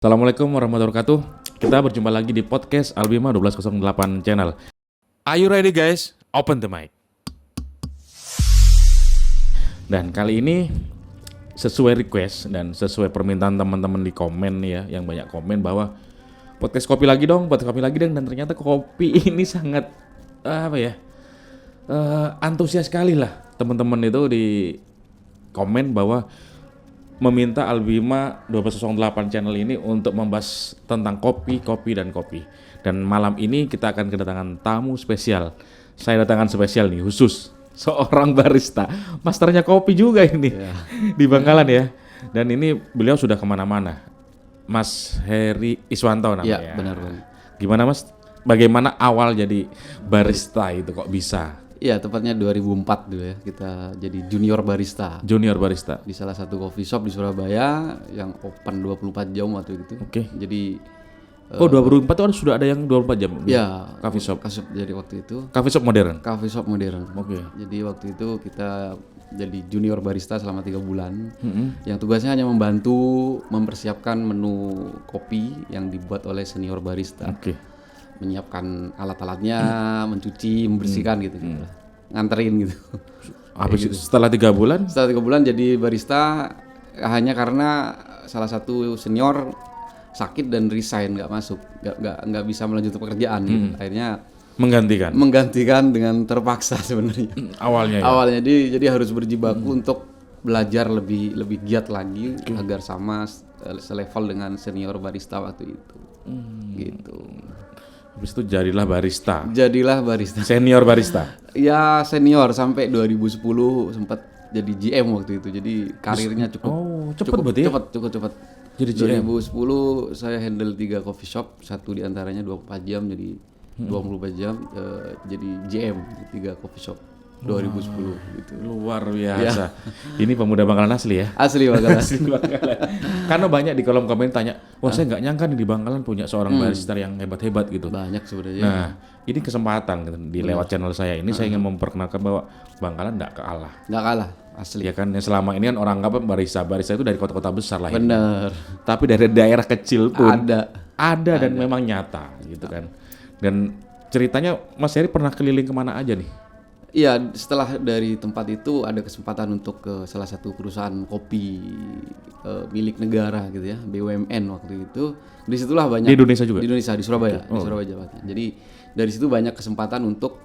Assalamualaikum warahmatullahi wabarakatuh. Kita berjumpa lagi di podcast Albima 1208 channel. Are you ready guys? Open the mic. Dan kali ini sesuai request dan sesuai permintaan teman-teman di komen ya, yang banyak komen bahwa podcast kopi lagi dong, dan ternyata kopi ini sangat antusias sekali lah teman-teman itu di komen bahwa meminta Albima 1208 channel ini untuk membahas tentang kopi. Dan malam ini kita akan kedatangan tamu spesial. Saya datangkan spesial nih, khusus seorang barista, masternya kopi juga ini di Bangkalan ya. Dan ini beliau sudah kemana-mana. Mas Heri Iswanto namanya. Ya, benar banget. Gimana Mas? Bagaimana awal jadi barista itu kok bisa? Iya, tepatnya 2004 dulu ya, kita jadi junior barista Junior barista. di salah satu coffee shop di Surabaya yang open 24 jam waktu itu. Oke. Jadi 2004 itu kan sudah ada yang 24 jam. ya, Coffee shop. jadi waktu itu Coffee shop modern. coffee shop modern. Oke. Jadi waktu itu kita jadi junior barista selama 3 bulan. Yang tugasnya hanya membantu mempersiapkan menu kopi yang dibuat oleh senior barista. Oke. Menyiapkan alat-alatnya, mencuci, membersihkan gitu. Nganterin gitu. Habis itu setelah 3 bulan? Setelah 3 bulan jadi barista hanya karena salah satu senior sakit dan resign, nggak masuk, nggak bisa melanjutkan pekerjaan. Gitu. Akhirnya menggantikan dengan terpaksa sebenarnya. Awalnya. Ya? Awalnya jadi harus berjibaku untuk belajar lebih giat lagi agar sama selevel dengan senior barista waktu itu. Gitu. Habis itu jadilah barista. Senior barista. Ya senior sampai 2010 sempat jadi GM waktu itu. Jadi karirnya cukup cepat. Jadi GM. 2010 saya handle 3 coffee shop, satu diantaranya 24 jam jadi 24 jam jadi GM 3 coffee shop 2010 gitu. Luar biasa. Ini pemuda Bangkalan asli ya. Asli Bangkalan. Karena banyak di kolom komen tanya, wah saya nggak nyangka nih di Bangkalan punya seorang barista yang hebat-hebat gitu. Banyak sebenarnya. Nah, ini kesempatan gitu, di lewat channel saya ini saya ingin memperkenalkan bahwa Bangkalan nggak kalah. Nggak kalah, asli. Ya kan, yang selama ini kan orang anggap barista itu dari kota-kota besar lah. Bener. Tapi dari daerah kecil pun ada dan memang nyata gitu kan. Dan ceritanya Mas Heri pernah keliling kemana aja nih? Iya, setelah dari tempat itu ada kesempatan untuk ke salah satu perusahaan kopi milik negara gitu ya, BUMN waktu itu. Disitulah banyak di Indonesia juga. Di Indonesia, di Surabaya, di Surabaya Jawa Barat. Jadi dari situ banyak kesempatan untuk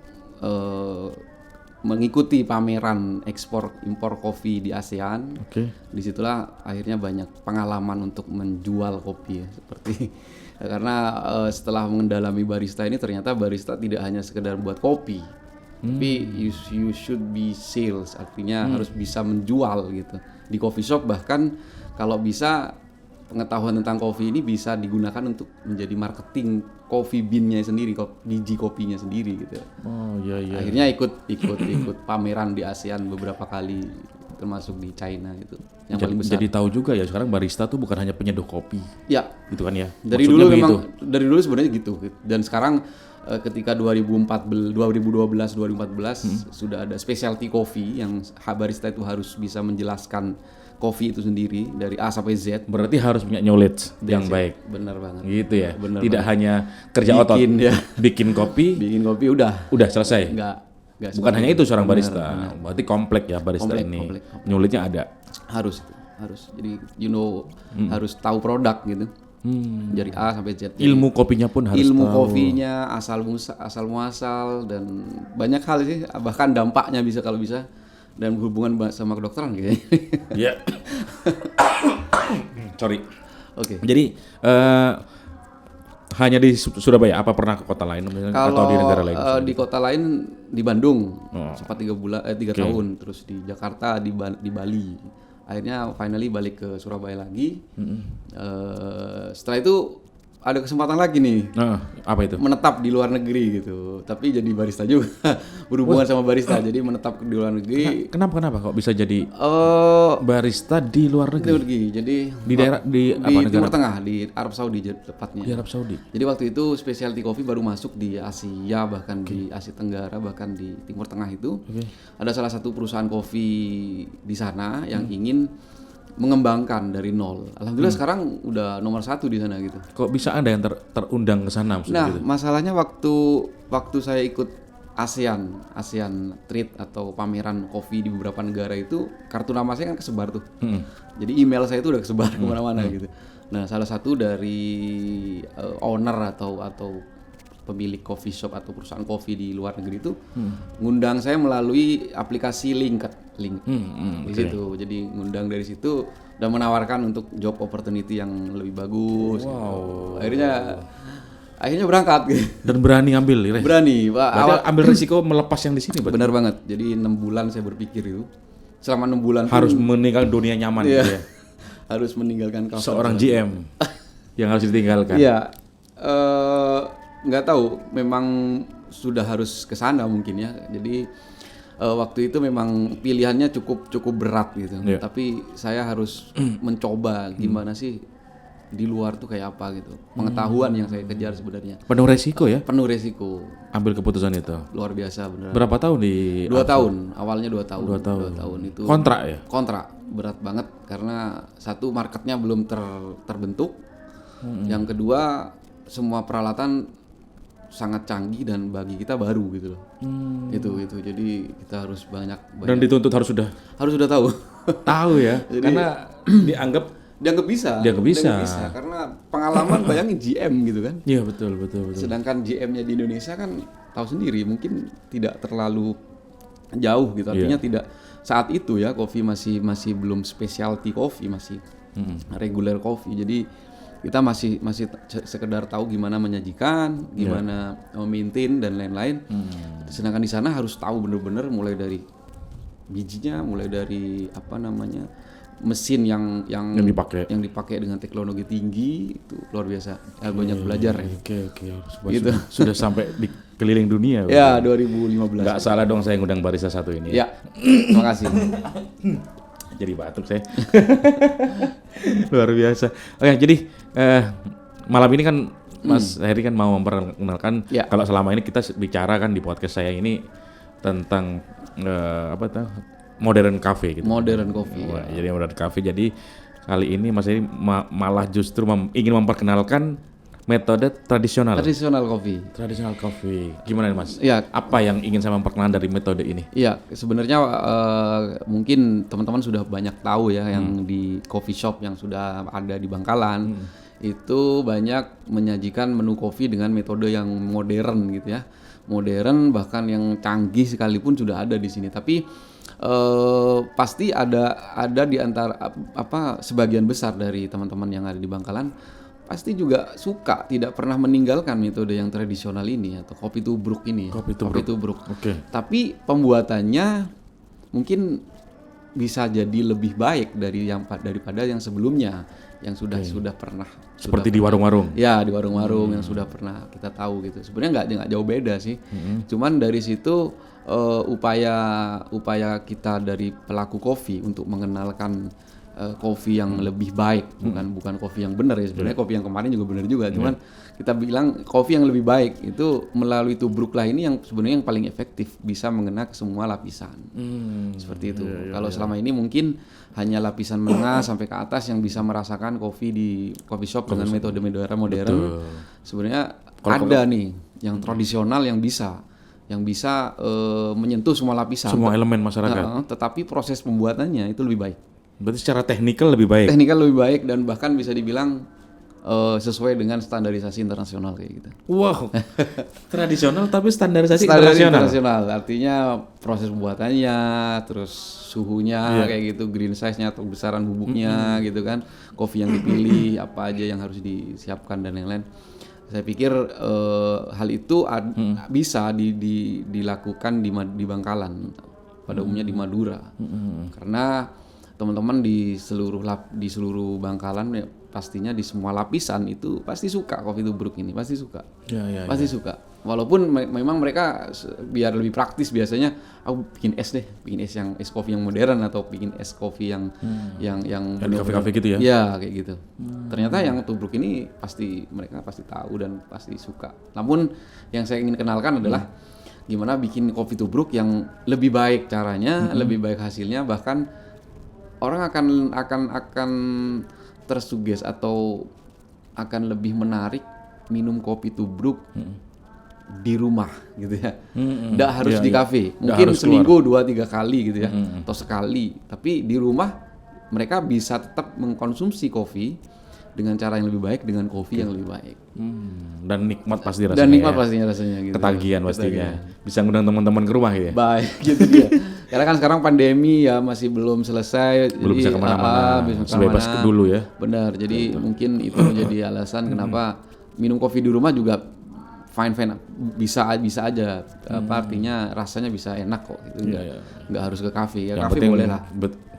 mengikuti pameran ekspor impor kopi di ASEAN. Disitulah akhirnya banyak pengalaman untuk menjual kopi ya, seperti karena setelah mengendalami barista ini ternyata barista tidak hanya sekedar buat kopi. Tapi you should be sales, artinya harus bisa menjual gitu. Di coffee shop bahkan kalau bisa pengetahuan tentang kopi ini bisa digunakan untuk menjadi marketing coffee bean-nya sendiri, biji kopinya sendiri gitu. Oh iya. Akhirnya ikut pameran di ASEAN beberapa kali, termasuk di China itu yang paling besar. Jadi tahu juga ya sekarang barista tuh bukan hanya penyeduh kopi. Ya, gitu kan ya. Dari dulu memang dari dulu sebenarnya gitu. Dan sekarang ketika 2012 2014 sudah ada specialty coffee yang barista itu harus bisa menjelaskan kopi itu sendiri dari A sampai Z. Berarti harus punya knowledge yang baik. Benar banget. Gitu ya. Tidak Benar hanya kerja otot. Bikin kopi udah selesai. Enggak bukan hanya itu seorang barista. Berarti komplek ya barista ini. Knowledge-nya ada. Harus. Jadi harus tahu produk gitu. Dari A sampai Z. Ilmu kopinya pun harus ilmu tahu. kopinya, asal muasal dan banyak hal sih, bahkan dampaknya kalau bisa dan berhubungan sama kedokteran gitu. Ya. Sorry. Oke. Jadi hanya di Surabaya, apa pernah ke kota lain atau di negara lain? Di kota lain di Bandung sempat 3 tahun, terus di Jakarta, di Bali. Akhirnya finally balik ke Surabaya lagi. Setelah itu ada kesempatan lagi nih. Apa itu? Menetap di luar negeri gitu. Tapi jadi barista juga. Berhubungan sama barista. Jadi menetap di luar negeri. Kenapa kok bisa jadi barista di luar negeri? Jadi di daerah di negara? Timur Tengah, di Arab Saudi tepatnya. Di Arab Saudi. Jadi waktu itu specialty coffee baru masuk di Asia, bahkan di Asia Tenggara, bahkan di Timur Tengah itu. Ada salah satu perusahaan kopi di sana yang ingin mengembangkan dari nol. Alhamdulillah sekarang udah nomor 1 di sana gitu. Kok bisa Anda yang terundang ke sana maksudnya Nah, gitu? masalahnya waktu saya ikut ASEAN Trade atau pameran kopi di beberapa negara itu, kartu nama saya kan kesebar tuh. Jadi email saya itu udah kesebar kemana-mana gitu. Nah, salah satu dari owner atau pemilik coffee shop atau perusahaan kopi di luar negeri itu ngundang saya melalui aplikasi link di situ. Jadi ngundang dari situ dan menawarkan untuk job opportunity yang lebih bagus. Wow. Akhirnya berangkat gitu. Dan berani ngambil, ya? Berani, Pak. Berarti ambil risiko melepas yang di sini, berarti? Benar banget. Jadi 6 bulan saya berpikir itu. Selama 6 bulan Harus meninggalkan dunia nyaman gitu ya. Harus meninggalkan cover. Seorang GM yang harus ditinggalkan. Iya. Nggak tahu, memang sudah harus ke sana mungkin ya. Jadi waktu itu memang pilihannya cukup berat gitu. Iya. Tapi saya harus mencoba gimana sih di luar tuh kayak apa gitu. Pengetahuan yang saya kejar sebenarnya. Penuh resiko ya Penuh resiko. ambil keputusan itu. Luar biasa beneran. Berapa tahun di 2 tahun, awalnya 2 tahun. 2 tahun. 2 tahun itu Kontrak ya? kontrak, berat banget karena satu marketnya belum terbentuk. Yang kedua semua peralatan sangat canggih dan bagi kita baru gitu loh. Itu jadi kita harus banyak Dan dituntut harus sudah tahu. tahu ya. Karena dianggap bisa karena pengalaman bayangin GM gitu kan. Iya betul. Sedangkan GM-nya di Indonesia kan tahu sendiri mungkin tidak terlalu jauh gitu. Artinya tidak saat itu ya kopi masih belum specialty coffee, masih regular coffee. Jadi kita masih sekedar tahu gimana menyajikan, gimana memaintain dan lain-lain. Sedangkan di sana harus tahu bener-bener mulai dari bijinya, mulai dari mesin yang dipakai dengan teknologi tinggi, itu luar biasa. Banyak belajar ya. Oke. Gitu. Sudah sampai di keliling dunia. Ya, 2015. Nggak salah dong saya ngundang barista satu ini. Ya, terima kasih. Jadi batuk saya. Luar biasa. Oke, jadi malam ini kan Mas Heri kan mau memperkenalkan kalau selama ini kita bicara kan di podcast saya ini tentang modern cafe gitu. Modern coffee. Jadi modern cafe. Jadi kali ini Mas Heri malah justru ingin memperkenalkan metode tradisional. Tradisional coffee. Gimana nih Mas? Ya. Apa yang ingin saya memperkenalkan dari metode ini? Iya, sebenarnya mungkin teman-teman sudah banyak tahu ya yang di coffee shop yang sudah ada di Bangkalan itu banyak menyajikan menu kopi dengan metode yang modern gitu ya. Modern bahkan yang canggih sekalipun sudah ada di sini. Tapi pasti ada di antara sebagian besar dari teman-teman yang ada di Bangkalan pasti juga suka tidak pernah meninggalkan metode yang tradisional ini atau kopi tubruk ini. Kopi tubruk. Oke. Tapi pembuatannya mungkin bisa jadi lebih baik daripada yang sebelumnya yang sudah pernah seperti di warung-warung. Ya, di warung-warung yang sudah pernah kita tahu gitu. Sebenarnya nggak jauh beda sih. Cuman dari situ upaya kita dari pelaku kopi untuk mengenalkan kopi yang lebih baik, bukan kopi yang benar ya. Sebenarnya kopi yang kemarin juga benar juga, cuman kita bilang kopi yang lebih baik itu melalui tubruk lah ini yang sebenarnya yang paling efektif bisa mengena ke semua lapisan. Seperti itu. Kalau selama ini mungkin hanya lapisan menengah sampai ke atas yang bisa merasakan kopi di coffee shop dengan metode-metode modern. Sebenarnya ada nih yang tradisional yang bisa menyentuh semua lapisan. Semua elemen masyarakat. Tetapi proses pembuatannya itu lebih baik. Berarti secara teknikal lebih baik. Teknikal lebih baik dan bahkan bisa dibilang sesuai dengan standarisasi internasional kayak gitu. Wow. Tradisional tapi standarisasi internasional. Artinya proses pembuatannya, terus suhunya kayak gitu, green size-nya atau besaran bubuknya gitu kan. Kopi yang dipilih, apa aja yang harus disiapkan dan lain-lain. Saya pikir hal itu bisa dilakukan di Bangkalan, pada umumnya di Madura. Karena teman-teman di seluruh Bangkalan ya, pastinya di semua lapisan itu pasti suka kopi tubruk ini, pasti suka. Pasti suka. Walaupun memang mereka biar lebih praktis biasanya aku bikin es yang es kopi yang modern atau bikin es kopi yang di kafe-kafe gitu ya. Iya, kayak gitu. Ternyata yang tubruk ini mereka pasti tahu dan pasti suka. Namun yang saya ingin kenalkan adalah gimana bikin kopi tubruk yang lebih baik caranya, lebih baik hasilnya, bahkan orang akan tersuges atau akan lebih menarik minum kopi tubruk di rumah gitu ya. Nggak harus di kafe. Mungkin seminggu 2-3 kali gitu ya, atau sekali. Tapi di rumah mereka bisa tetap mengkonsumsi kopi dengan cara yang lebih baik, dengan kopi yang lebih baik. Dan nikmat pasti rasanya. Dan nikmat ya. pastinya rasanya gitu. Ketagihan pastinya. Bisa ngundang teman-teman ke rumah gitu ya. Baik, gitu dia. Karena kan sekarang pandemi ya masih belum selesai. Belum jadi, bisa kemana-mana. Sebebas dulu ya. Benar. Jadi mungkin itu menjadi alasan kenapa minum kopi di rumah juga fine bisa aja. Apa artinya rasanya bisa enak kok. Gitu. Nggak harus ke kafe. Ya kafe boleh lah.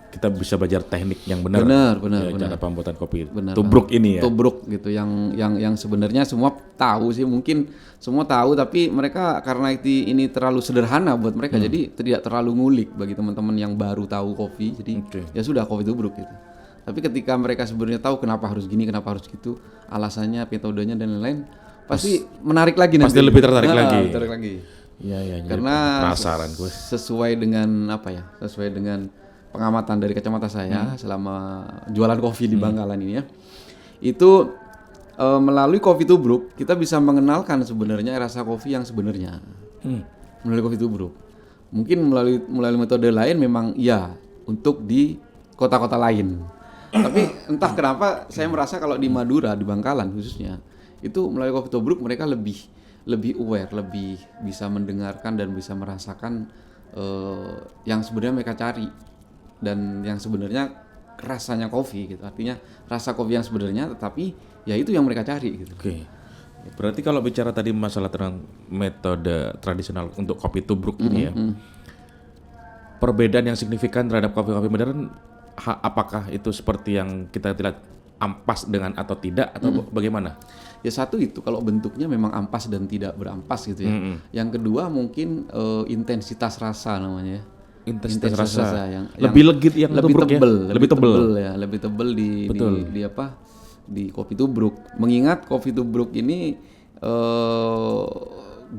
Kita bisa belajar teknik yang benar. Benar. Cara pembuatan kopi. Benar. Tubruk ini ya. Tubruk gitu yang sebenarnya semua tahu sih, mungkin semua tahu, tapi mereka karena ini terlalu sederhana buat mereka, jadi tidak terlalu ngulik bagi teman-teman yang baru tahu kopi. Jadi ya sudah kopi tubruk gitu. Tapi ketika mereka sebenarnya tahu kenapa harus gini, kenapa harus gitu, alasannya, metodenya dan lain-lain, pasti menarik lagi nanti. Pasti lebih tertarik lagi. Tertarik lagi. Iya. Karena penasaran gue. Sesuai dengan sesuai dengan pengamatan dari kacamata saya selama jualan kopi di Bangkalan ini ya, itu melalui kopi tubruk kita bisa mengenalkan sebenarnya rasa kopi yang sebenarnya melalui kopi tubruk. Mungkin melalui metode lain memang ya untuk di kota-kota lain, tapi entah kenapa saya merasa kalau di Madura, di Bangkalan khususnya, itu melalui kopi tubruk mereka lebih aware, lebih bisa mendengarkan dan bisa merasakan yang sebenarnya mereka cari. Dan yang sebenarnya rasanya kopi gitu, artinya rasa kopi yang sebenarnya, tetapi ya itu yang mereka cari gitu. Oke. Berarti kalau bicara tadi masalah tentang metode tradisional untuk kopi tubruk ini ya, perbedaan yang signifikan terhadap kopi-kopi modern, apakah itu seperti yang kita lihat ampas dengan atau tidak atau bagaimana? Ya satu itu kalau bentuknya memang ampas dan tidak berampas gitu ya. Yang kedua mungkin intensitas rasa namanya ya. Intensitas rasa yang lebih legit, yang lebih tubruk tebel, ya? Lebih tebel ya, lebih tebel di kopi tubruk. Mengingat kopi tubruk ini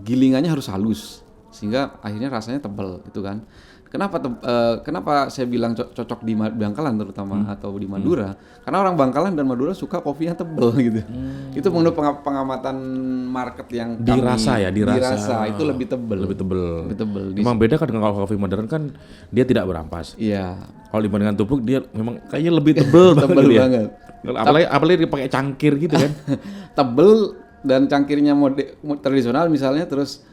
gilingannya harus halus sehingga akhirnya rasanya tebel itu kan. Kenapa saya bilang cocok di Bangkalan terutama atau di Madura? Karena orang Bangkalan dan Madura suka kopi yang tebel gitu. Itu menurut pengamatan market yang dirasa itu lebih tebel. Memang beda kan dengan kopi modern kan dia tidak berampas. Iya. Kalau dibandingkan tubruk dia memang kayaknya lebih tebel banget. Apalagi pakai cangkir gitu kan. Tebel dan cangkirnya tradisional misalnya, terus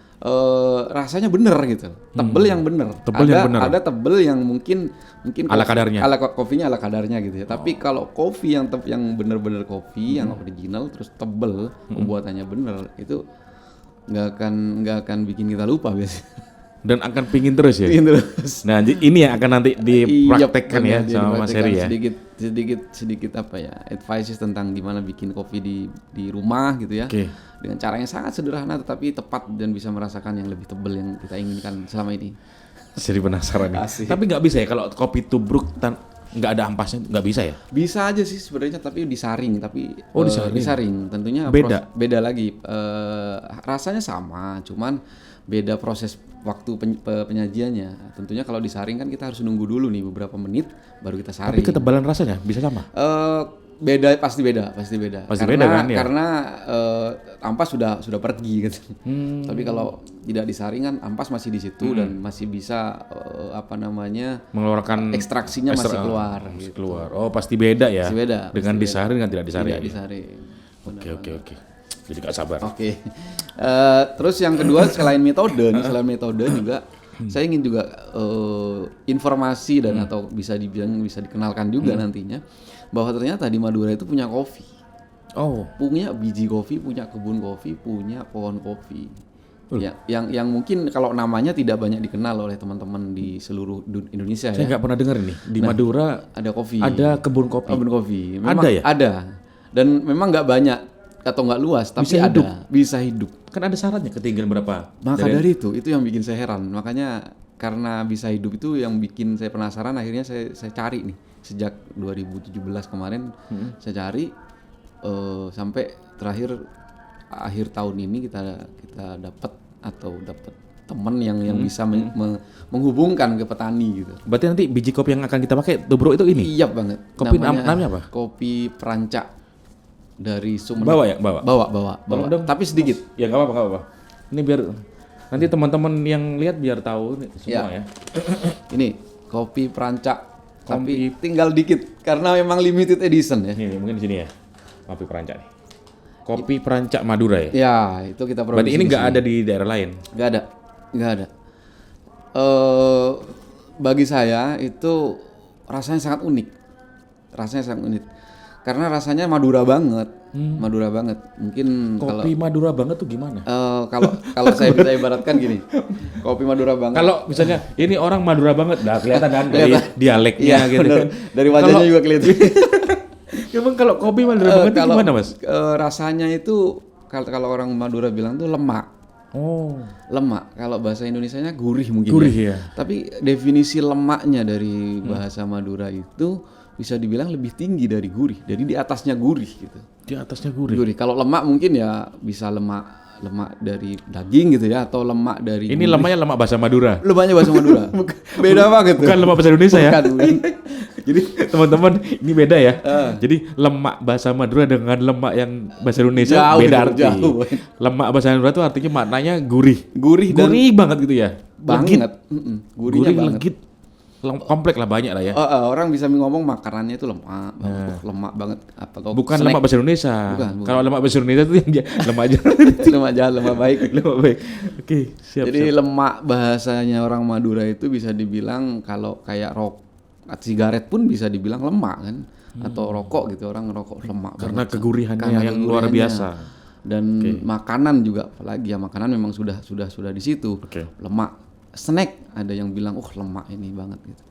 rasanya bener gitu, tebel yang bener. Ada tebel yang mungkin ala kadarnya, kopinya ala kadarnya gitu ya. Tapi kalau kopi yang bener-bener kopi yang original terus tebel, pembuatannya bener, itu nggak akan bikin kita lupa biasanya. Dan akan pingin terus ya. Nah ini yang akan nanti dipraktekkan ya sama Mas Heri ya. Sedikit apa ya, advices tentang gimana bikin kopi di rumah gitu ya. Dengan cara yang sangat sederhana tetapi tepat dan bisa merasakan yang lebih tebal yang kita inginkan selama ini. Jadi penasaran nih. Tapi nggak bisa ya kalau kopi tubruk nggak ada ampasnya, nggak bisa ya? Bisa aja sih sebenarnya, tapi disaring. Disaring. Tentunya beda lagi. Rasanya sama, cuman beda proses waktu penyajiannya. Tentunya kalau disaring kan kita harus nunggu dulu nih beberapa menit baru kita saring. Tapi ketebalan rasanya bisa sama? Pasti beda. Karena ampas sudah pergi gitu. Tapi kalau tidak disaring kan ampas masih di situ dan masih bisa mengeluarkan ekstraksinya masih keluar. Keluar. Oh, pasti beda ya. Pasti beda. Dengan disaring dan tidak disaring. Tidak disaring. Oke. Jadi gak sabar. Oke. Terus yang kedua selain metode juga saya ingin juga informasi dan atau bisa dikenalkan juga nantinya bahwa ternyata di Madura itu punya kopi. Punya biji kopi, punya kebun kopi, punya pohon kopi. Ya, yang mungkin kalau namanya tidak banyak dikenal oleh teman-teman di seluruh Indonesia. Saya nggak pernah dengar ini. Di Madura ada kopi. Ada kebun kopi. Kebun kopi. Memang ada ya? Ada. Dan memang nggak banyak atau nggak luas, tapi bisa hidup. Kan ada syaratnya, ketinggian berapa? Maka dari itu yang bikin saya heran. Makanya karena bisa hidup itu yang bikin saya penasaran. Akhirnya saya cari nih sejak 2017 kemarin. Saya cari sampai terakhir akhir tahun ini kita dapat teman yang bisa menghubungkan ke petani gitu. Berarti nanti biji kopi yang akan kita pakai tuh bro itu ini? Iya banget. Kopi namanya apa? Kopi Perancak dari Sumeneb. Bawa ya? Bawa. Tapi sedikit. Ya nggak apa-apa. Ini biar nanti teman-teman yang lihat biar tahu nih, semua ya. Ini kopi Perancak. Tapi tinggal dikit karena memang limited edition ya. Ini mungkin di sini ya. Kopi Perancak nih. Kopi Perancak Madura ya? Ya, itu kita produksi. Berarti ini nggak ada di daerah lain? Nggak ada. Bagi saya itu rasanya sangat unik. Karena rasanya Madura banget. Mungkin kopi Madura banget tuh gimana? Kalau saya bisa ibaratkan gini. Kopi Madura banget. Kalau misalnya ini orang Madura banget, dah kelihatan kan dari dialeknya gitu bener. kan. Dari wajahnya juga kelihatan. Emang kalau kopi Madura banget itu gimana, Mas? Rasanya itu kalau orang Madura bilang tuh lemak. Oh. Lemak. Kalau bahasa Indonesianya gurih mungkin. Gurih ya. Tapi definisi lemaknya dari bahasa Madura itu bisa dibilang lebih tinggi dari gurih. Jadi di atasnya gurih gitu. Di atasnya gurih. Kalau lemak mungkin ya bisa lemak dari daging gitu ya, atau lemak dari ini gurih. Lemaknya lemak bahasa Madura. Lemaknya bahasa Madura. Beda banget. Bukan lemak bahasa Indonesia ya. Bukan. Jadi teman-teman ini beda ya. Jadi lemak bahasa Madura dengan lemak yang bahasa Indonesia beda arti. Lemak bahasa Madura itu artinya maknanya gurih. Gurih banget gitu ya. Banget. Gurihnya gurih, banget. legit. Komplek lah, banyak lah ya. Orang bisa ngomong makarannya itu lemak banget. Lemak banget. Bukan lemak bahasa Indonesia. Bukan. Kalau lemak bahasa Indonesia itu yang lemak aja. Lemak jahat, lemak baik. Oke, siap. Jadi lemak bahasanya orang Madura itu bisa dibilang kalau kayak sigaret pun bisa dibilang lemak kan, atau rokok gitu, orang ngerokok lemak karena banget. kegurihannya yang luar biasa. Dan makanan juga, apalagi ya makanan memang sudah di situ. Lemak. Snack ada yang bilang lemak ini banget gitu.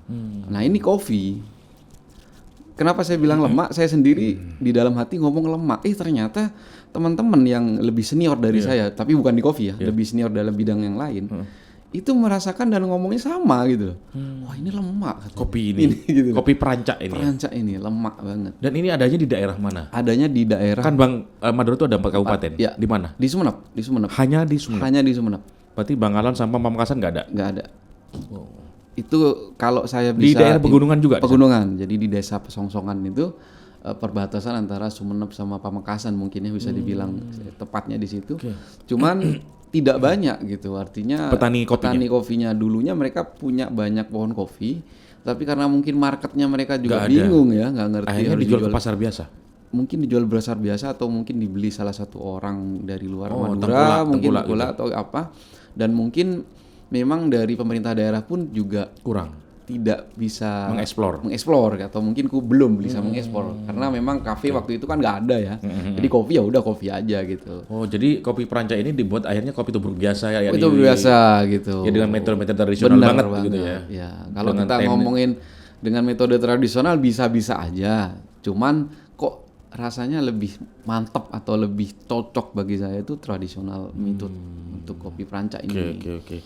Nah ini kopi. Kenapa saya bilang lemak? Saya sendiri di dalam hati ngomong lemak. Ternyata teman-teman yang lebih senior dari saya, tapi bukan di kopi ya, lebih senior dalam bidang yang lain. Itu merasakan dan ngomongnya sama gitu loh. Wah ini lemak katanya. Kopi ini gitu. Kopi Perancak ini. Perancak ini lemak banget. Dan ini adanya di daerah mana? Adanya di daerah. Kan Bang Madura itu ada 4 kabupaten. Ya. Di mana? Di Sumeneb. Hanya di Sumeneb. Berarti Bangkalan sama Pamekasan nggak ada? Nggak ada. Itu kalau saya bisa. Di daerah pegunungan juga? Pegunungan. Jadi di desa Pesongsongan itu perbatasan antara Sumeneb sama Pamekasan mungkin ya bisa dibilang tepatnya di situ. Cuman tidak banyak gitu, artinya petani kopinya dulunya mereka punya banyak pohon kopi, tapi karena mungkin marketnya mereka juga bingung ya, nggak ngerti. Akhirnya dijual ke pasar biasa. Mungkin dijual pasar biasa atau mungkin dibeli salah satu orang dari luar Madura, mungkin Tengkulak gitu. Atau apa. Dan mungkin memang dari pemerintah daerah pun juga tidak bisa mengeksplor atau mungkin belum bisa mengeksplor karena memang kafe waktu itu kan nggak ada ya. Jadi kopi ya udah kopi aja gitu. Oh, jadi kopi Perancak ini dibuat akhirnya kopi tubruk biasa ya. Itu biasa gitu. Ya dengan metode tradisional banget gitu ya. Ya, kalau kita ngomongin dengan metode tradisional bisa-bisa aja. Cuman kok rasanya lebih mantap atau lebih cocok bagi saya itu tradisional method untuk kopi Perancak ini. Oke.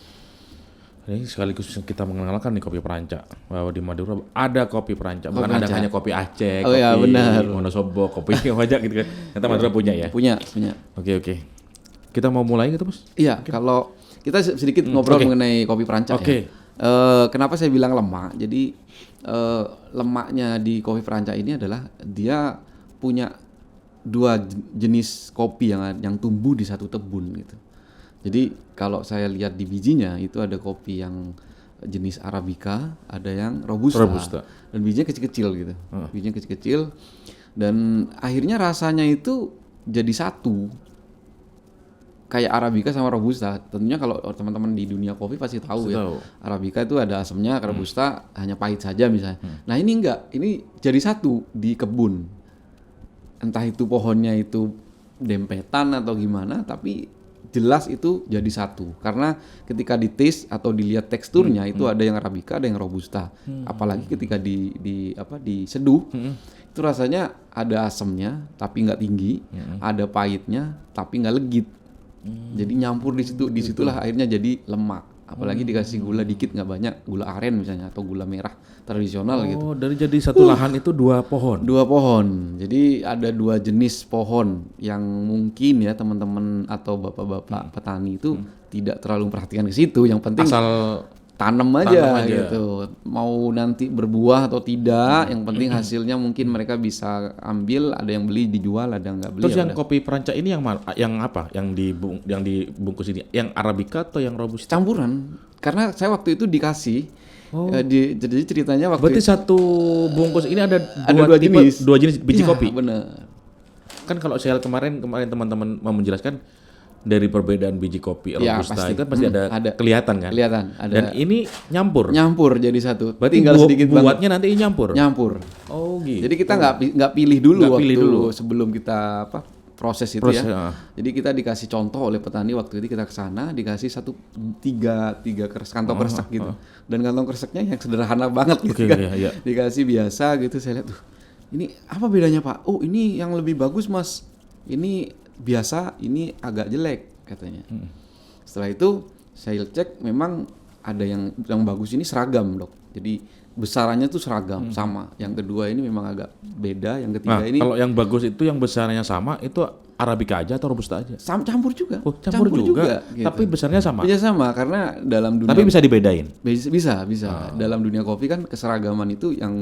Ini sekaligus kita mengenalkan nih kopi Perancak, bahwa di Madura ada kopi Perancak, bukan ada hanya kopi Aceh, kopi Wonosobo, kopi Wajak gitu kan. Ternyata Madura punya ya? Punya. Oke. Kita mau mulai gitu, Bos? Iya, kalau kita sedikit ngobrol mengenai kopi Perancak ya. Kenapa saya bilang lemak? Jadi lemaknya di kopi Perancak ini adalah dia punya 2 jenis kopi yang tumbuh di satu kebun gitu. Jadi kalau saya lihat di bijinya itu ada kopi yang jenis Arabica, ada yang Robusta. Dan bijinya kecil-kecil gitu. Bijinya kecil-kecil dan akhirnya rasanya itu jadi satu. Kayak Arabica sama Robusta. Tentunya kalau teman-teman di dunia kopi pasti tahu ya. Arabica itu ada asamnya, Robusta hanya pahit saja misalnya. Nah, ini enggak, ini jadi satu di kebun. Entah itu pohonnya itu dempetan atau gimana, tapi jelas itu jadi satu karena ketika di-taste atau dilihat teksturnya itu ada yang Arabica, ada yang Robusta. Apalagi ketika diseduh itu rasanya ada asamnya tapi nggak tinggi, ada pahitnya tapi nggak legit. Jadi nyampur disitulah akhirnya jadi lemak. apalagi dikasih gula dikit nggak banyak, gula aren misalnya atau gula merah tradisional gitu. Oh, dari jadi satu lahan itu 2 pohon. 2 pohon. Jadi ada 2 jenis pohon yang mungkin ya teman-teman atau bapak-bapak petani itu tidak terlalu memperhatikan ke situ. Yang penting Asal tanam aja gitu. Mau nanti berbuah atau tidak, yang penting hasilnya mungkin mereka bisa ambil, ada yang beli dijual, ada yang nggak beli. terus yang kopi Peranca ini yang apa? Yang dibungkus ini, yang Arabica atau yang Robusta? Campuran. Karena saya waktu itu dikasih jadi ceritanya waktu Berarti satu bungkus ini ada 2 jenis. 2 jenis biji kopi. Bener. Kan kalau saya kemarin teman-teman mau menjelaskan dari perbedaan biji kopi Ya, Robusta pasti. itu kan pasti ada kelihatan kan? Kelihatan ada. Dan ini nyampur. Nyampur jadi satu. Berarti Tinggal sedikit banget. buatnya nanti nyampur. Nyampur. Oh gitu. Jadi kita nggak pilih dulu Nggak waktu pilih dulu. sebelum kita proses itu Proses, ya. Jadi kita dikasih contoh oleh petani waktu itu, kita ke sana dikasih tiga kantong kresek gitu. Dan kantong kreseknya yang sederhana banget gitu kan. iya. Dikasih biasa gitu, saya lihat tuh. Ini apa bedanya, Pak? Oh, ini yang lebih bagus, Mas. Ini biasa, ini agak jelek katanya. Setelah itu saya cek, memang ada yang bagus ini seragam, Dok. Jadi besarannya tuh seragam sama. Yang kedua ini memang agak beda. Yang ketiga ini kalau yang bagus itu yang besarnya sama itu Arabica aja atau Robusta aja? campur juga. Oh, campur juga gitu. tapi besarnya sama. Iya sama, karena dalam dunia Tapi bisa dibedain. bisa. Dalam dunia kopi kan keseragaman itu yang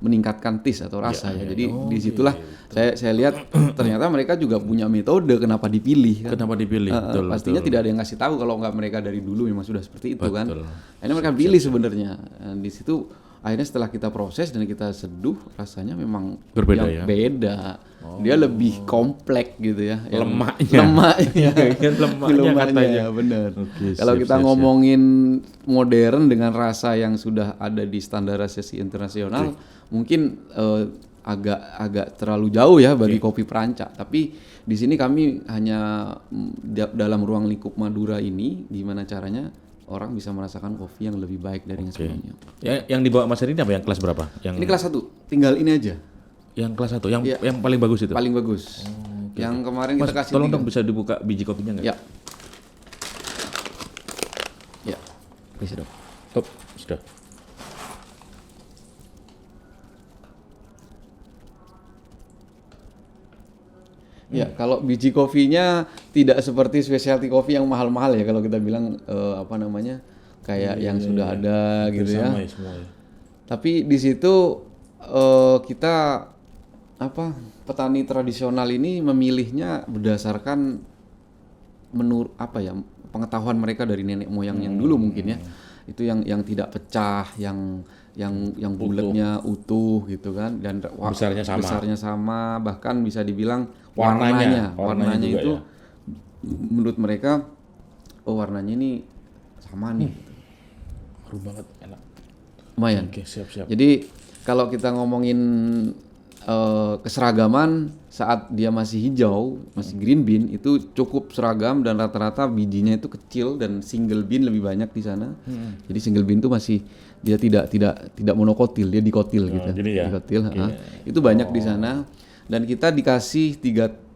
meningkatkan taste atau rasa ya. Jadi disitulah saya lihat ternyata mereka juga punya metode kenapa dipilih kan. Kenapa dipilih? Pastinya tidak ada yang ngasih tahu kalau nggak mereka dari dulu memang sudah seperti itu kan. Akhirnya mereka pilih sebenarnya. Di situ akhirnya setelah kita proses dan kita seduh, rasanya memang berbeda ya. Beda. Dia lebih kompleks gitu ya. Lemaknya Lemaknya benar. Kalau kita ngomongin modern dengan rasa yang sudah ada di standarisasi internasional, mungkin agak terlalu jauh ya bagi kopi Peranca. Tapi di sini kami hanya dalam ruang lingkup Madura ini, gimana caranya orang bisa merasakan kopi yang lebih baik dari yang sebelumnya. Yang dibawa Mas Heri ini apa? Yang kelas berapa? Ini kelas 1, tinggal ini aja. Yang kelas 1, yang paling bagus itu? Paling bagus. Yang kemarin Mas, kita kasih tolong dong bisa dibuka biji kopinya nggak? Ya. Bisa dong. Top, sudah. Ya, kalau biji kopinya tidak seperti specialty coffee yang mahal-mahal ya, kalau kita bilang kayak yang sudah ada gitu ya. Semua ya. Tapi di situ kita petani tradisional ini memilihnya berdasarkan pengetahuan mereka dari nenek moyang yang dulu mungkin ya. Itu yang tidak pecah, yang bulatnya utuh gitu kan, dan besarnya sama, bahkan bisa dibilang warnanya itu ya? Menurut mereka warnanya ini sama nih. Harum banget, enak. Lumayan. Oke, siap. Jadi kalau kita ngomongin keseragaman saat dia masih hijau, masih green bean, itu cukup seragam dan rata-rata bijinya itu kecil dan single bean lebih banyak di sana. Jadi single bean itu masih dia tidak monokotil, dia dikotil gitu. Dikotil, itu banyak di sana. Dan kita dikasih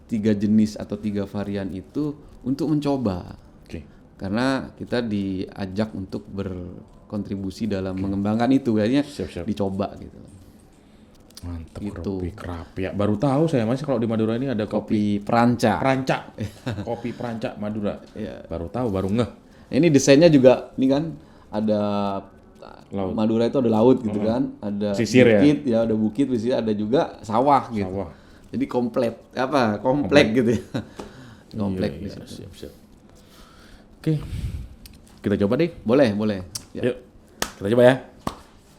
tiga jenis atau 3 varian itu untuk mencoba. Karena kita diajak untuk berkontribusi dalam mengembangkan itu, kayaknya dicoba gitu. Mantap gitu. Kopi Krapia. Baru tahu saya Mas kalau di Madura ini ada kopi Peranca. Kopi Peranca Madura. Baru tahu, baru ngeh. Ini desainnya juga ini kan ada laut. Madura itu ada laut gitu kan, ada sisir bukit ya, ada bukit, di sini ada juga sawah gitu. Jadi komplek gitu ya. Komplek di situ. Siap. Oke. Kita coba deh. Boleh. Ya. Yuk. Kita coba ya.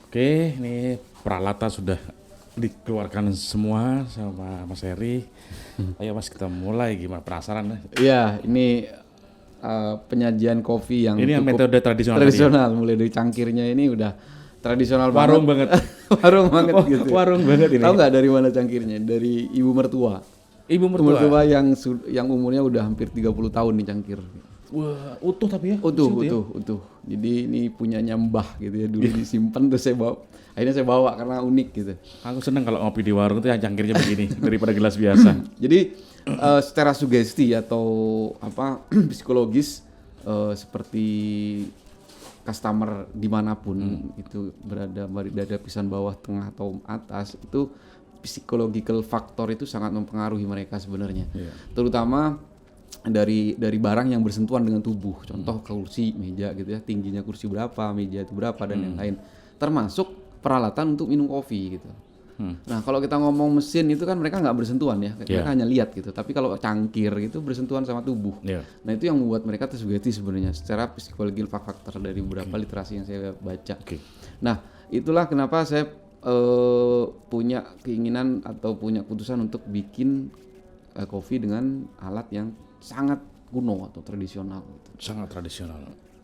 Oke, ini peralatan sudah dikeluarkan semua sama Mas Heri. Ayo Mas, kita mulai, gimana, penasaran? Iya, ini penyajian kopi yang ini metode tradisional, mulai dari cangkirnya ini udah tradisional warung banget. Warung banget gitu. Warung banget ini. Tahu nggak dari mana cangkirnya? Dari ibu mertua. Ibu mertua yang umurnya udah hampir 30 tahun nih cangkir. Wah, utuh tapi ya? Utuh. Jadi ini punyanya Mbah gitu ya, dulu disimpan terus akhirnya saya bawa karena unik gitu. Aku seneng kalau ngopi di warung itu yang cangkirnya begini daripada gelas biasa. Jadi secara sugesti atau psikologis seperti customer dimanapun itu berada lapisan bawah, tengah atau atas, itu psychological factor itu sangat mempengaruhi mereka sebenarnya. Terutama dari barang yang bersentuhan dengan tubuh. Contoh kursi, meja gitu ya, tingginya kursi berapa, meja itu berapa dan yang lain. Termasuk peralatan untuk minum kopi gitu. Nah, kalau kita ngomong mesin itu kan mereka nggak bersentuhan ya, mereka hanya lihat gitu. Tapi kalau cangkir itu bersentuhan sama tubuh. Nah, itu yang membuat mereka tersugesti sebenarnya secara psychological factor dari beberapa literasi yang saya baca. Nah, itulah kenapa saya punya keinginan atau punya keputusan untuk bikin kopi dengan alat yang sangat kuno atau tradisional gitu. Sangat tradisional.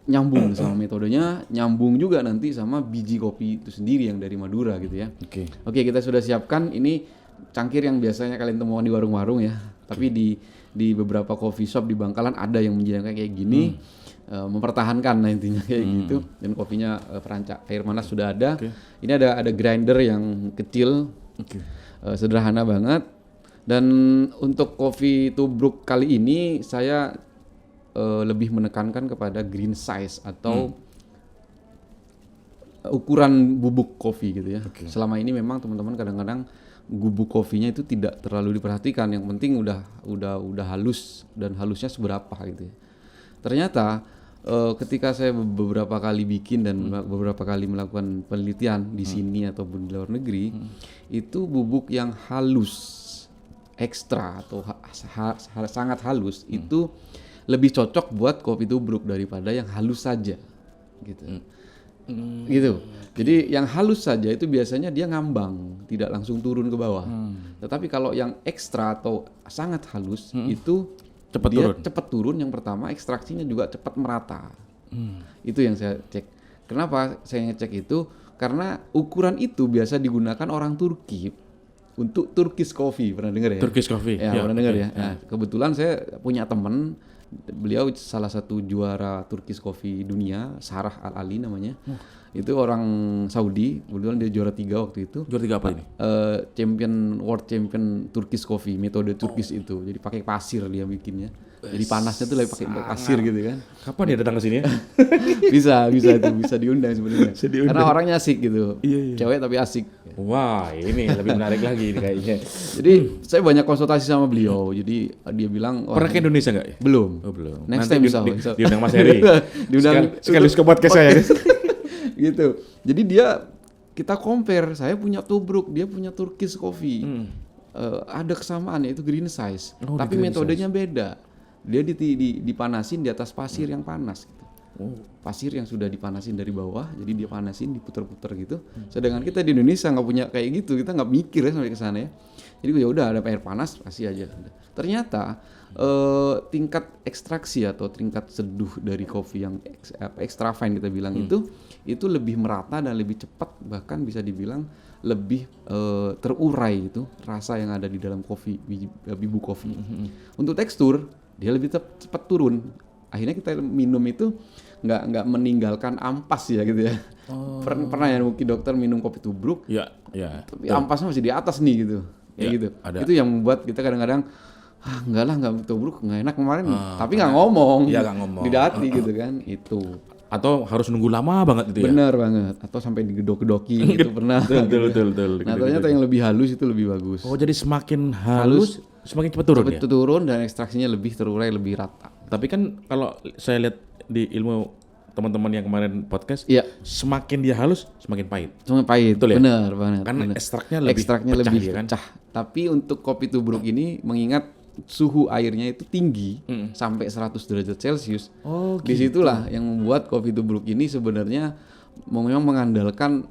Nyambung sama metodenya, nyambung juga nanti sama biji kopi itu sendiri yang dari Madura gitu ya. Oke, kita sudah siapkan ini cangkir yang biasanya kalian temukan di warung-warung ya. Tapi di beberapa coffee shop di Bangkalan ada yang menjadikan kayak gini. Mempertahankan lah intinya kayak gitu, dan kopinya perancak air panas sudah ada. Ini ada grinder yang kecil, sederhana banget. Dan untuk kopi tubruk kali ini saya lebih menekankan kepada green size atau ukuran bubuk kopi gitu ya. Selama ini memang teman-teman kadang-kadang bubuk kopinya itu tidak terlalu diperhatikan, yang penting udah halus dan halusnya seberapa gitu ya. Ternyata ketika saya beberapa kali bikin dan beberapa kali melakukan penelitian di sini ataupun di luar negeri, itu bubuk yang halus, ekstra atau sangat halus itu lebih cocok buat kopi tubruk daripada yang halus saja, gitu. Gitu. Jadi yang halus saja itu biasanya dia ngambang, tidak langsung turun ke bawah. Tetapi kalau yang ekstra atau sangat halus itu cepat turun. Yang pertama, ekstraksinya juga cepat merata. Itu yang saya cek. Kenapa saya ngecek itu? Karena ukuran itu biasa digunakan orang Turki untuk Turkish coffee. Pernah dengar ya? Turkish coffee. Ya, pernah dengar ya. Nah, kebetulan saya punya teman, beliau salah satu juara Turkish coffee dunia, Sarah Al-Ali namanya. Itu orang Saudi, kebetulan dia juara 3 waktu itu. Juara 3 apa ini? World champion Turkish coffee, metode Turkish itu. Jadi pakai pasir dia bikinnya. Jadi panasnya tuh lagi pakai pasir gitu kan. Kapan dia datang ke sini ya? bisa diundang sebenarnya. Karena orangnya asik gitu. Cewek tapi asik. Wah, ini lebih menarik lagi ini kayaknya. Jadi saya banyak konsultasi sama beliau. Jadi dia bilang, pernah ke Indonesia enggak? Belum. Oh, belum. Next nanti time bisa. Diundang Mas Heri. Sekaligus ke podcast saya. Gitu. Jadi kita compare, saya punya tubruk, dia punya Turkish coffee. Ada kesamaan yaitu green size, tapi metodenya beda. Dia dipanasin di atas pasir yang panas gitu. Pasir yang sudah dipanasin dari bawah, jadi dia panasin diputer-puter gitu. Sedangkan kita di Indonesia nggak punya kayak gitu, kita nggak mikir ya sampai ke sana ya. Jadi ya udah ada air panas kasih aja. Ternyata tingkat ekstraksi atau tingkat seduh dari kopi yang extra fine kita bilang itu lebih merata dan lebih cepat, bahkan bisa dibilang lebih terurai itu rasa yang ada di dalam kopi, bubuk kopi. Untuk tekstur dia lebih cepat turun. Akhirnya kita minum itu nggak meninggalkan ampas ya gitu ya. Pernah ya mungkin dokter minum kopi tubruk, tapi ampasnya masih di atas nih gitu. Kayak gitu. Ada. Itu yang membuat kita kadang-kadang nggak tubruk nggak enak kemarin, tapi nggak ngomong. Iya, nggak ngomong. Di hati gitu kan itu. Atau harus nunggu lama banget itu ya? Bener banget. Atau sampai digedok-gedokin gitu pernah. Betul. Nah ternyata yang lebih halus itu lebih bagus. Oh jadi semakin halus semakin cepat turun ya? Cepat turun dan ekstraksinya lebih terurai, lebih rata. Tapi kan kalau saya lihat di ilmu teman-teman yang kemarin podcast, semakin dia halus semakin pahit. Semakin pahit, betul ya? Bener banget. Karena ekstraknya lebih pecah, kan? Tapi untuk kopi tubruk ini mengingat suhu airnya itu tinggi sampai 100 derajat Celcius. Disitulah yang membuat kopi tubruk ini sebenarnya memang mengandalkan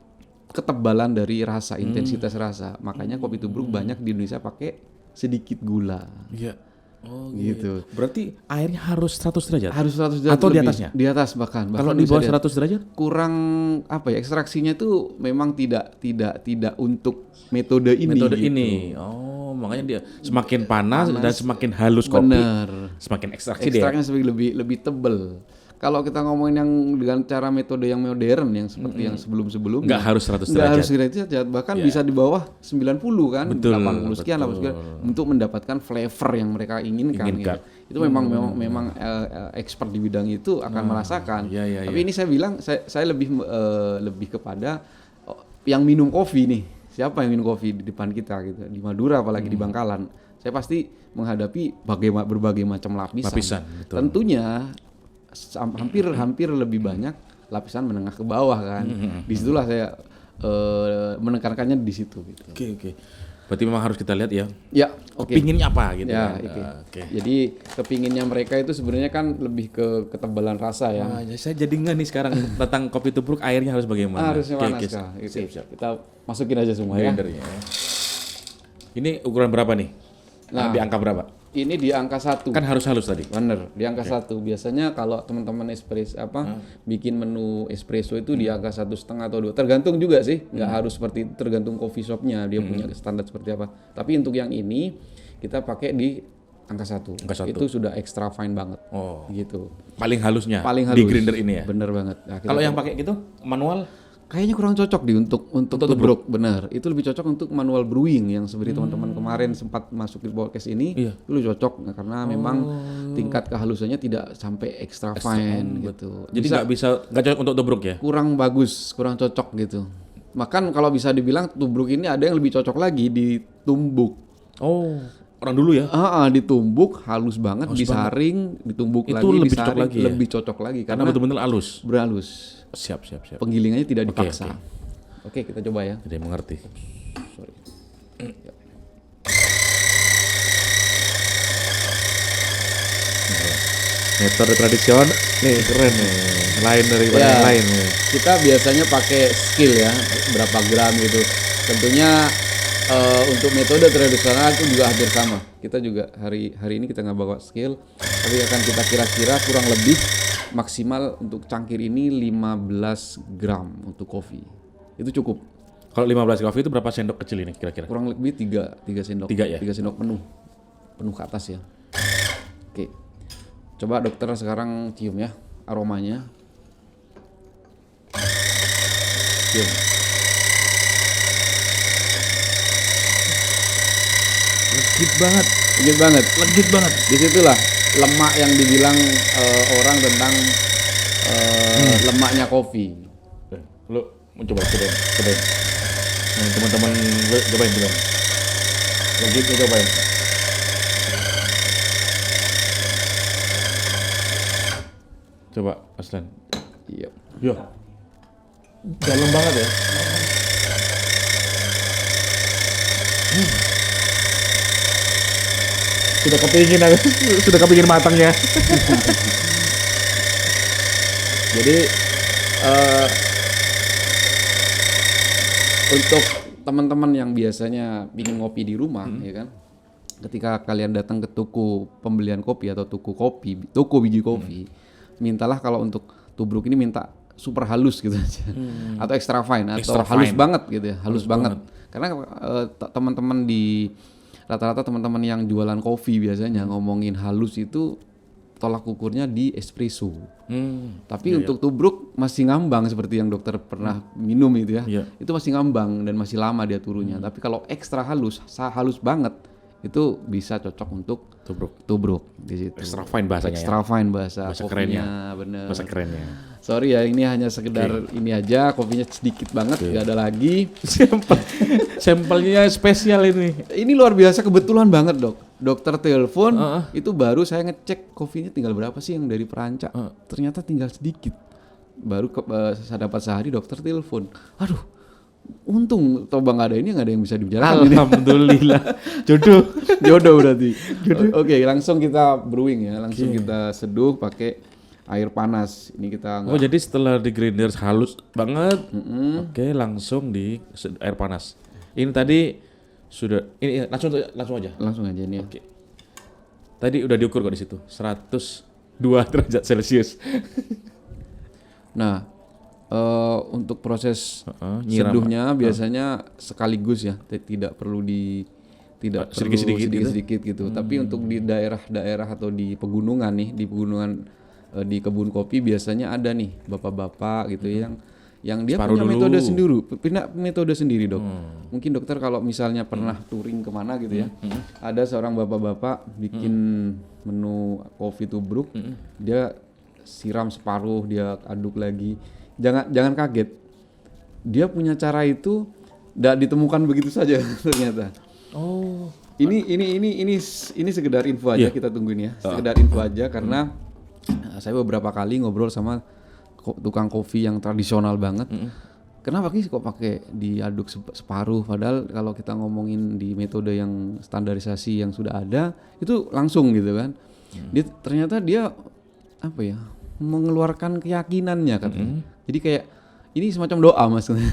ketebalan dari rasa, intensitas rasa. Makanya kopi tubruk banyak di Indonesia pakai sedikit gula. Iya. Gitu. Berarti airnya harus 100 derajat? Harus 100 derajat atau lebih. Di atasnya? Di atas bahkan kalau di bawah 100 derajat? Kurang ekstraksinya itu memang tidak untuk metode ini. Metode gitu. ini. Makanya dia semakin panas dan semakin halus kopi. Bener. Semakin ekstraksi ekstraknya lebih tebal. kalau kita ngomongin yang dengan cara metode yang modern yang seperti yang sebelum-sebelumnya Nggak harus 100 nggak harus derajat. derajat, bahkan bisa di bawah 90 kan, Betul, 80 sekian, 80 sekian untuk mendapatkan flavor yang mereka inginkan. Gitu. Itu memang expert di bidang itu akan merasakan. Tapi ini saya bilang saya lebih kepada yang minum kopi nih. Siapa yang minum kopi di depan kita gitu, di Madura apalagi di Bangkalan. Saya pasti menghadapi berbagai macam lapisan. Betul. Tentunya hampir lebih banyak lapisan menengah ke bawah kan. Disitulah saya menekankannya di situ gitu. Oke. Berarti memang harus kita lihat ya. Ya, oke. Kepinginnya apa gitu Ya, kan. oke. Jadi kepinginnya mereka itu sebenarnya kan lebih ke ketebalan rasa ya. Saya jadi nggak nih sekarang tentang kopi tubruk airnya harus bagaimana? Harusnya panas Kak. Siap. Kita masukin aja semua ya. Blendernya. Ini ukuran berapa nih? Nah, di angka berapa? Ini di angka 1. Kan harus halus tadi. Bener, di angka 1. Biasanya kalau teman-teman bikin menu espresso itu di angka 1,5 atau 2. Tergantung juga sih, nggak harus seperti itu, tergantung coffee shopnya dia punya standar seperti apa. Tapi untuk yang ini kita pakai di angka 1. Itu sudah extra fine banget. Oh. Gitu. Paling halusnya. Paling halus. Di grinder ini ya. Bener banget. Nah, kalau yang pakai gitu manual kayaknya kurang cocok untuk tubruk, benar. Itu lebih cocok untuk manual brewing yang seperti teman-teman kemarin sempat masuk di podcast ini. Itu lebih cocok karena memang tingkat kehalusannya tidak sampai extra fine gitu. Jadi nggak cocok untuk tubruk ya? Kurang bagus, kurang cocok gitu. Bahkan kalau bisa dibilang tubruk ini ada yang lebih cocok lagi ditumbuk. Oh, orang dulu ya? Ditumbuk halus banget, disaring, ditumbuk itu lagi, lebih disaring, cocok lagi. Lebih cocok lagi Karena betul-betul halus. Berhalus. Siap. Penggilingannya tidak dipaksa. Oke, kita coba ya. Tidak mengerti. Sorry. Metode tradisional nih keren nih, lain dari yang lain nih. Kita biasanya pakai skill ya, berapa gram gitu. Tentunya untuk metode tradisional itu juga hampir sama. Kita juga hari ini kita nggak bawa skill, tapi akan kita kira-kira kurang lebih maksimal untuk cangkir ini 15 gram untuk kopi. Itu cukup. Kalau 15 kopi itu berapa sendok kecil ini kira-kira? Kurang lebih 3 sendok. 3 ya? 3 sendok penuh. Penuh ke atas ya. Oke. Coba dokter sekarang cium ya aromanya. Cium. Legit banget. Disitulah lemak yang dibilang orang tentang lemaknya kopi. Lu cobain. Nih, teman-teman lu cobain. Legit lu cobain. Coba Aslan. Iya. Yo. Dalam banget ya. Sudah kepingin matangnya. Jadi untuk teman-teman yang biasanya ingin ngopi di rumah, ya kan, ketika kalian datang ke toko pembelian kopi atau toko biji kopi, mintalah kalau untuk tubruk ini minta super halus gitu aja, atau extra fine atau halus banget gitu ya, halus banget. Karena teman-teman di rata-rata teman-teman yang jualan kopi biasanya ngomongin halus itu tolak ukurnya di espresso. Tapi untuk tubruk masih ngambang seperti yang dokter pernah minum itu ya. Itu masih ngambang dan masih lama dia turunnya. Tapi kalau ekstra halus banget itu bisa cocok untuk tubruk di situ. Extra fine bahasanya. Extra fine bahasa kerennya. Bener. Bahasa kerennya. Sorry ya, ini hanya sekedar ini aja, kopinya sedikit banget, nggak ada lagi. Sampelnya spesial ini. Ini luar biasa, kebetulan banget dok. Dokter telepon, itu baru saya ngecek kopinya tinggal berapa sih yang dari perancak. Ternyata tinggal sedikit. Baru saya dapat sehari dokter telepon. Aduh, untung toba nggak ada ini, nggak ada yang bisa dibicarakan. Alhamdulillah. Jodoh berarti. Oke, langsung kita brewing ya, langsung kita seduh pakai air panas. Ini kita jadi setelah di grinder halus banget, oke, langsung di air panas. Ini tadi sudah, ini langsung aja. Langsung aja ini. Oke. Tadi udah diukur kok di situ, 102 derajat Celcius. Nah, untuk proses nyiram. seduhnya biasanya sekaligus ya, tidak perlu sedikit-sedikit gitu. Tapi untuk di daerah-daerah atau di pegunungan nih, di pegunungan di kebun kopi biasanya ada nih bapak-bapak gitu yang dia Separuh punya dulu. metode sendiri dok. Mungkin dokter kalau misalnya pernah touring kemana gitu ya, ada seorang bapak-bapak bikin menu kopi tubruk, dia siram separuh, dia aduk lagi. Jangan kaget, dia punya cara itu tidak ditemukan begitu saja ternyata. Oh. Ini sekedar info aja, kita tungguin ya. Sekedar info aja karena saya beberapa kali ngobrol sama tukang kopi yang tradisional banget. Kenapa sih kok pakai diaduk separuh? Padahal kalau kita ngomongin di metode yang standarisasi yang sudah ada itu langsung gitu kan. Ternyata dia apa ya? Mengeluarkan keyakinannya katanya. Jadi kayak ini semacam doa maksudnya.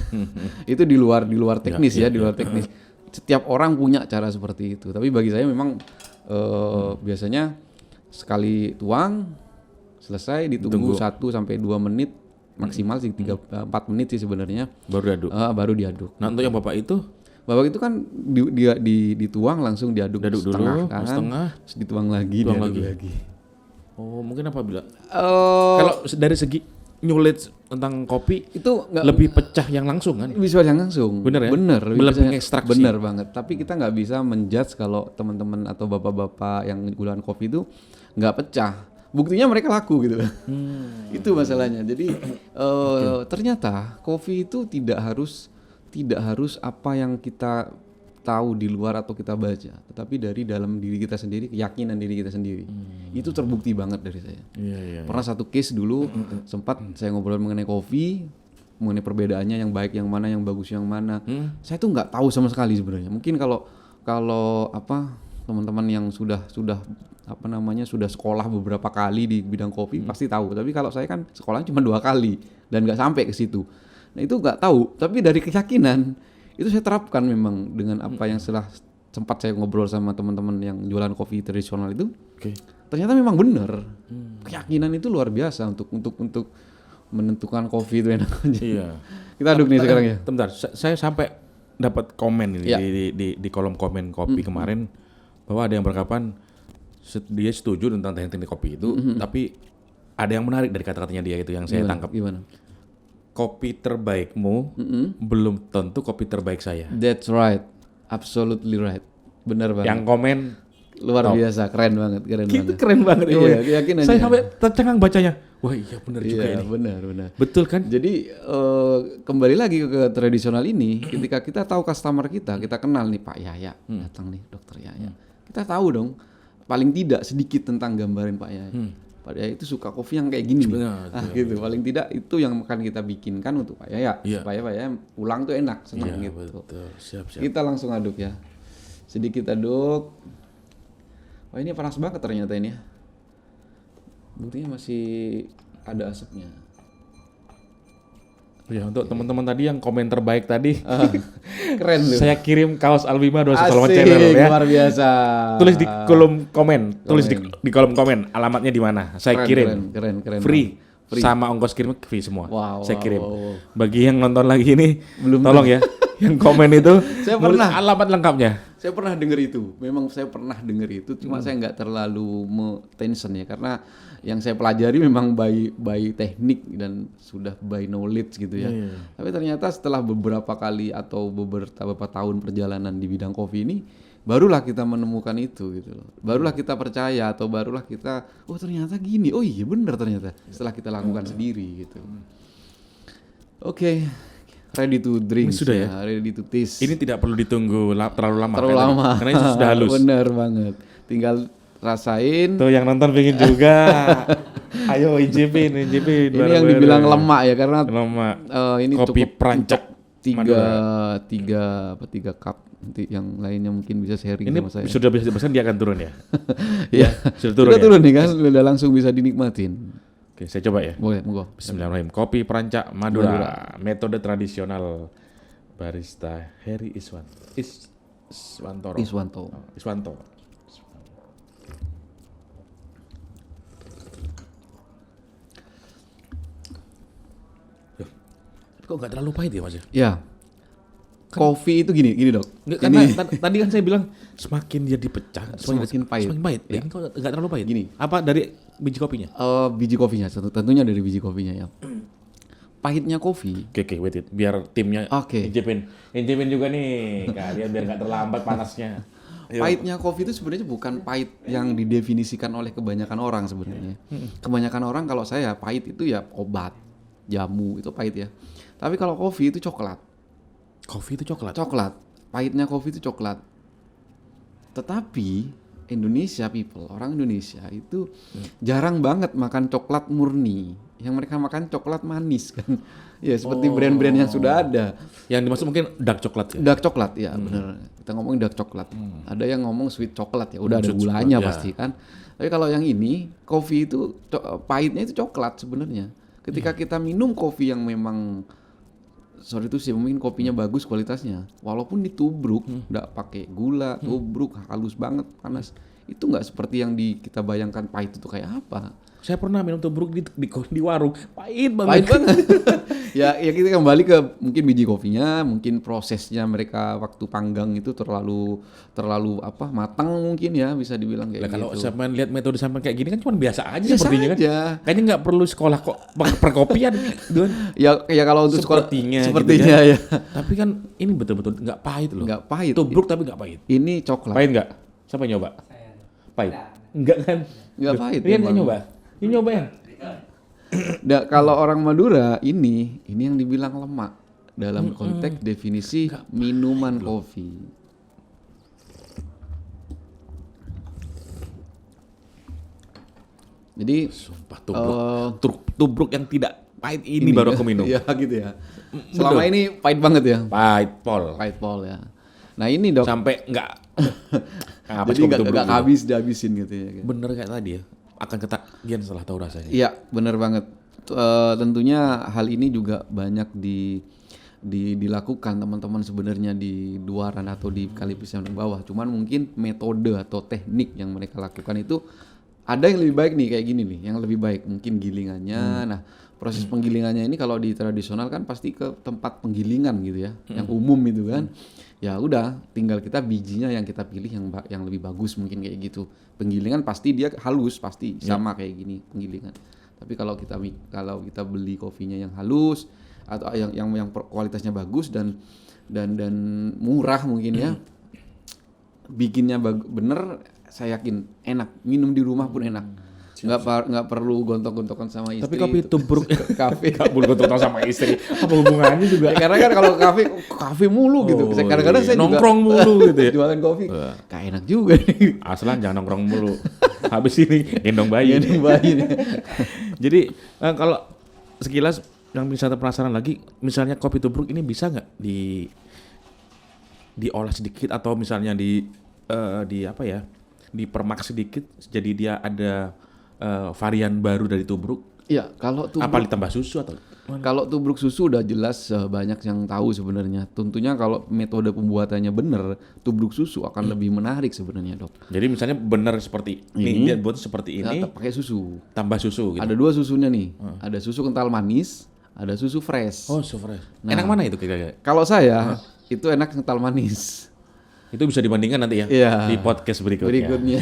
Itu di luar teknis di luar teknis. Setiap orang punya cara seperti itu. Tapi bagi saya memang biasanya sekali tuang selesai ditunggu 1 sampai 2 menit maksimal sih 4 menit sih sebenarnya baru diaduk. Nah, untuk yang Bapak itu kan dituang langsung diaduk setengah dulu, kan, setengah, terus dituang lagi. Oh, mungkin apabila kalau dari segi knowledge tentang kopi itu lebih pecah yang langsung kan? Bisa yang langsung. Bener ya? Bener. Lebih ekstraksi. Bener banget. Tapi kita nggak bisa menjudge kalau teman-teman atau bapak-bapak yang jualan kopi itu nggak pecah. Buktinya mereka laku gitu. Itu masalahnya. Jadi ternyata kopi itu tidak harus apa yang kita tahu di luar atau kita baca, tetapi dari dalam diri kita sendiri, keyakinan diri kita sendiri. Itu terbukti banget dari saya. Pernah satu case dulu sempat saya ngobrol mengenai kopi, mengenai perbedaannya yang baik yang mana, yang bagus yang mana. Saya tuh nggak tahu sama sekali sebenarnya. Mungkin kalau teman-teman yang sudah sekolah beberapa kali di bidang kopi pasti tahu. Tapi kalau saya kan sekolahnya cuma 2 kali dan nggak sampai ke situ. Nah itu nggak tahu. Tapi dari keyakinan itu saya terapkan memang dengan apa yang setelah sempat saya ngobrol sama teman-teman yang jualan kopi tradisional itu. Ternyata memang benar. Keyakinan itu luar biasa untuk menentukan kopi itu enak aja. Iya. Kita aduk nih sekarang ya. Bentar, saya sampai dapat komen ini di kolom komen kopi kemarin bahwa ada yang beranggapan dia setuju tentang teknik kopi itu, tapi ada yang menarik dari kata-katanya dia itu yang saya tangkap. Gimana? Kopi terbaikmu belum tentu kopi terbaik saya. That's right, absolutely right, benar banget. Yang komen luar biasa, keren banget. Itu keren banget. Iya, keyakinan. Saya sampai tercengang bacanya. Wah iya benar juga ini. Benar. Betul kan? Jadi kembali lagi ke tradisional ini, ketika kita tahu customer kita kenal nih Pak Yaya, datang nih Dokter Yaya. Kita tahu dong, paling tidak sedikit tentang gambarin Pak Yaya. Pak Yaya itu suka kopi yang kayak gini nih. Gitu. Paling tidak itu yang akan kita bikinkan untuk Pak Yaya supaya Pak Yaya pulang tuh enak, senang gitu. Betul. Siap. Kita langsung aduk ya. Sedikit aduk. Wah ini panas banget ternyata ini ya. Buktinya masih ada asapnya. Ya untuk teman-teman tadi yang komen terbaik tadi, keren loh. Saya kirim kaos Albima 2 Asik, channel ya. luar biasa. Tulis di kolom komen, di kolom komen alamatnya di mana. Saya kirim. Keren. Free. Sama ongkos kirim free semua. Saya kirim. Wow. Bagi yang nonton lagi ini, tolong ya, yang komen itu saya pernah alamat lengkapnya. Saya pernah dengar itu. Memang saya pernah dengar itu, cuma saya nggak terlalu tension ya, karena yang saya pelajari memang by teknik dan sudah by knowledge gitu ya. Tapi ternyata setelah beberapa kali atau beberapa tahun perjalanan di bidang kopi ini, barulah kita menemukan itu gitu loh. Barulah kita percaya atau barulah kita ternyata gini. Oh iya benar ternyata setelah kita lakukan sendiri gitu. Oke. Ready to drink. Ini sudah ya? Ready to taste. Ini tidak perlu ditunggu terlalu lama. Karena itu sudah halus. Bener banget. Tinggal rasain. Tuh yang nonton pengen juga. Ayo incipin. Ini yang dibilang lemak ya karena lemak. Ini kopi cukup Prancak. tiga cup. Nanti yang lainnya mungkin bisa sharing ini sama saya. Sudah bisa dipesan dia akan turun ya. Iya. Sudah turun nih kan, udah langsung bisa dinikmatin. Oke, saya coba ya. Boleh, monggo. Bismillahirrahmanirrahim. Kopi Prancak Madura. Metode tradisional barista Heri Iswanto. Kok nggak terlalu pahit ya Mas? Ya, Kopi itu gini dok. Nggak, karena tadi kan saya bilang semakin dia dipecah, Semakin pahit. Semakin pahit. Ya. Ini kok nggak terlalu pahit. Gini. Apa dari biji kopinya? Biji kopinya, tentunya dari biji kopinya ya. Pahitnya kopi. Oke, wait it. Biar timnya Oke. Injepin juga nih, kalian biar nggak terlambat panasnya. Pahitnya kopi itu sebenarnya bukan pahit yang didefinisikan oleh kebanyakan orang sebenarnya. Kebanyakan orang kalau saya pahit itu ya obat, jamu itu pahit ya. Tapi kalau kopi itu coklat. Kopi itu coklat. Coklat. Pahitnya kopi itu coklat. Tetapi Indonesia people, orang Indonesia itu jarang banget makan coklat murni. Yang mereka makan coklat manis kan. Ya seperti brand-brand yang sudah ada. Yang dimaksud mungkin dark coklat ya. Dark coklat ya, benar. Kita ngomongin dark coklat. Ada yang ngomong sweet coklat ya, udah ada Sweet gulanya coklat, pasti kan. Tapi kalau yang ini, kopi itu pahitnya itu coklat sebenarnya. Ketika kita minum kopi yang memang sorry itu sih mungkin kopinya bagus kualitasnya, walaupun ditubruk, nggak pakai gula, tubruk halus banget, panas, itu nggak seperti yang kita bayangkan pahit itu kayak apa. Saya pernah minum tubruk di warung, pahit Pahit banget. banget. ya kita kembali ke mungkin biji kopinya, mungkin prosesnya mereka waktu panggang itu terlalu matang mungkin ya bisa dibilang kayak Lah kalau gitu. sampean lihat metode sampean kayak gini kan cuma biasa aja Biasa sepertinya kan. aja. Kayaknya nggak perlu sekolah kok perkopian, Don. Ya kalau untuk Sepertinya sepertinya gitu ya. Tapi kan ini betul-betul nggak pahit loh. Nggak pahit. Tubruk tapi nggak pahit. Ini coklat. Pahit nggak? Siapa yang nyoba? Pahit? Enggak kan? Nggak pahit. Rian nggak memang. nyoba? Ini nyobain. Kalau orang Madura ini yang dibilang lemak dalam konteks definisi minuman kopi. Jadi Sumpah tubruk yang tidak pahit ini baru aku minum. Ya gitu ya. Selama ini pahit banget ya. Pahit pol. Pahit pol ya. Nah ini dok. Sampai nggak. Jadi nggak habis dihabisin gitu ya. Bener kayak tadi ya. Akan ketagihan setelah tahu rasanya. Iya bener banget. Tentunya hal ini juga banyak dilakukan teman-teman sebenarnya di luaran atau di Kalivis yang bawah. Cuman mungkin metode atau teknik yang mereka lakukan itu ada yang lebih baik nih kayak gini nih, yang lebih baik mungkin gilingannya. Nah, proses penggilingannya ini kalau di tradisional kan pasti ke tempat penggilingan gitu ya, yang umum itu kan. Ya udah, tinggal kita bijinya yang kita pilih yang lebih bagus mungkin kayak gitu. Penggilingan pasti dia halus, pasti sama kayak gini penggilingan. Tapi kalau kita beli kopinya yang halus atau yang kualitasnya bagus dan murah mungkin ya, bikinnya bener, saya yakin enak, minum di rumah pun enak. Nggak perlu gontok-gontokan sama istri. Tapi kopi tubruk kafe nggak perlu gontok sama istri. Apa hubungannya juga? Ya, karena kan kalau kafe mulu gitu. Kadang-kadang saya nongkrong juga mulu gitu ya. jualan kopi. Gak enak juga nih. Aslan jangan nongkrong mulu. Habis ini gendong bayi. Jadi kalau sekilas yang bisa penasaran lagi, misalnya kopi tubruk ini bisa nggak diolah sedikit atau misalnya dipermak sedikit jadi dia ada varian baru dari tubruk? Iya, kalau tubruk apa ditambah susu atau kalau tubruk susu udah jelas banyak yang tahu sebenarnya. Tentunya kalau metode pembuatannya benar, tubruk susu akan lebih menarik sebenarnya, Dok. Jadi misalnya benar seperti ini dia buat seperti ini, pakai susu. tambah susu gitu. Ada 2 susunya nih. Ada susu kental manis, ada susu fresh. Oh, susu fresh. Enak mana itu kira-kira? Kalau saya itu enak kental manis. Itu bisa dibandingkan nanti ya Iya. di podcast berikutnya.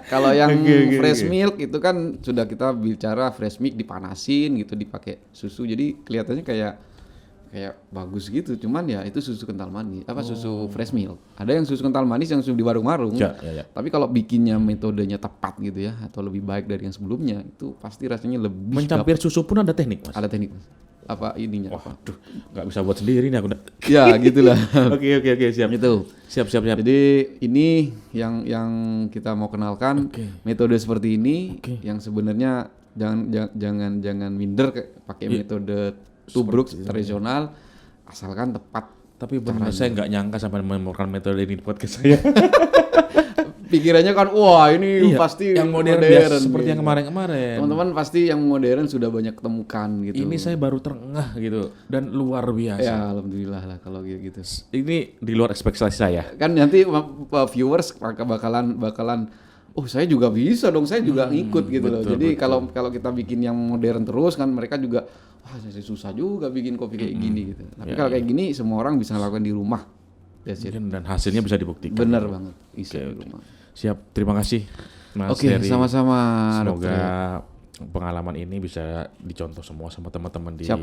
Kalau yang fresh milk itu kan sudah kita bicara fresh milk dipanasin gitu, dipakai susu, jadi kelihatannya kayak bagus gitu. Cuman ya itu susu kental manis, susu fresh milk. Ada yang susu kental manis yang sudah di warung-warung. Ya. Tapi kalau bikinnya metodenya tepat gitu ya, atau lebih baik dari yang sebelumnya, itu pasti rasanya lebih. Mencampur susu pun ada teknik, Mas. Ada teknik, Mas. Apa ininya? Waduh, nggak bisa buat sendiri nih aku. Ya gitulah. Oke, siap. Gitu. Siap. Jadi ini yang kita mau kenalkan metode seperti ini yang sebenarnya jangan minder pakai metode tubruk tradisional asalkan tepat. Tapi benar saya nggak nyangka sampai menemukan metode ini di podcast saya. Pikirannya kan wah ini pasti yang modern biasa, seperti yang kemarin-kemarin. Teman-teman pasti yang modern sudah banyak temukan gitu. Ini saya baru terengah gitu dan luar biasa. Ya alhamdulillah lah kalau gitu. Ini di luar ekspektasi saya. Kan nanti viewers bakalan oh saya juga bisa dong, saya juga ngikut gitu loh. Jadi kalau kita bikin yang modern terus kan mereka juga susah juga bikin kopi kayak gini gitu. Tapi kalau kayak gini semua orang bisa lakukan di rumah. Dan hasilnya bisa dibuktikan. Benar banget. Bisa di rumah. Siap, terima kasih Mas Oke, Heri. sama-sama. Semoga Dokter. pengalaman ini bisa dicontoh semua sama teman-teman di Siap.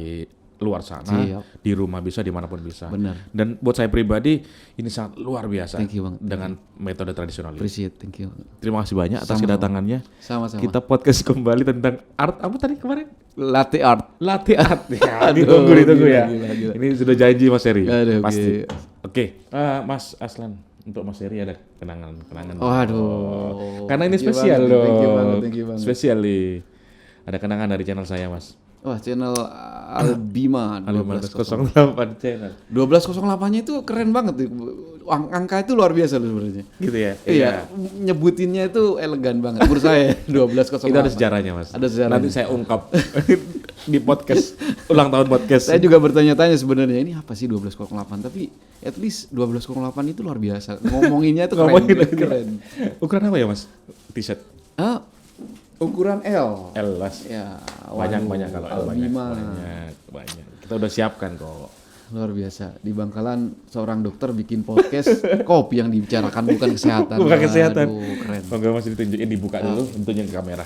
luar sana, Siap. di rumah bisa, dimanapun bisa. Benar. Dan buat saya pribadi ini sangat luar biasa. Thank you, Bang. Dengan metode tradisional ini. Appreciate, thank you. Terima kasih banyak atas Sama-sama. kedatangannya. Sama-sama. Kita podcast kembali tentang art apa tadi kemarin? Latte art. Latte art. Ya, Aduh, ditunggu ya. gila. Ini sudah janji Mas Heri. Aduh, Pasti. Oke. Mas Aslan, untuk Mas Heri ada kenangan. Waduh. Karena ini Thank you spesial banget, loh. thank you banget. Spesial nih. Ada kenangan dari channel saya, Mas. Wah, channel Albima 1208. 08 channel. 1208-nya itu keren banget tuh. Angka itu luar biasa loh sebenarnya. Gitu ya. Iya, nyebutinnya itu elegan banget menurut saya. 1208. Itu ada sejarahnya, Mas. Ada sejarahnya. Nanti saya ungkap di podcast ulang tahun podcast. Saya juga bertanya-tanya sebenarnya ini apa sih 1208, tapi at least 1208 itu luar biasa. Ngomonginnya itu keren. Ukuran apa ya, Mas? T-shirt. Ukuran L. L, Mas. Ya, Banyak kalau L Albima. banyak. Kita udah siapkan kok. Luar biasa. Di Bangkalan seorang dokter bikin podcast kopi yang dibicarakan bukan kesehatan. Bukan kesehatan. Aduh, keren. Moga Mas ditunjukin, dibuka dulu tentunya ke kamera.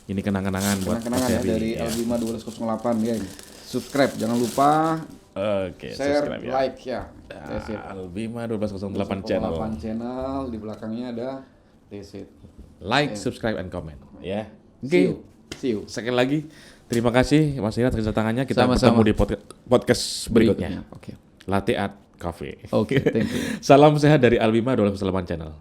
Ini kenang-kenangan buat Kenangan Mas ya Heri. dari Albima 1208 guys. Subscribe jangan lupa. Oke, Share, subscribe ya. like ya. That's it. Albima 1208 channel. 1208 channel, di belakangnya ada that's it. Like, subscribe, and comment. Ya. See Oke. you. See you. Sekali lagi, terima kasih Mas Heri atas kedatangannya. Kita Sama-sama. bertemu di podcast berikutnya. Oke. Latte Art Cafe. Oke, thank you. Salam sehat dari Albima 1208 channel.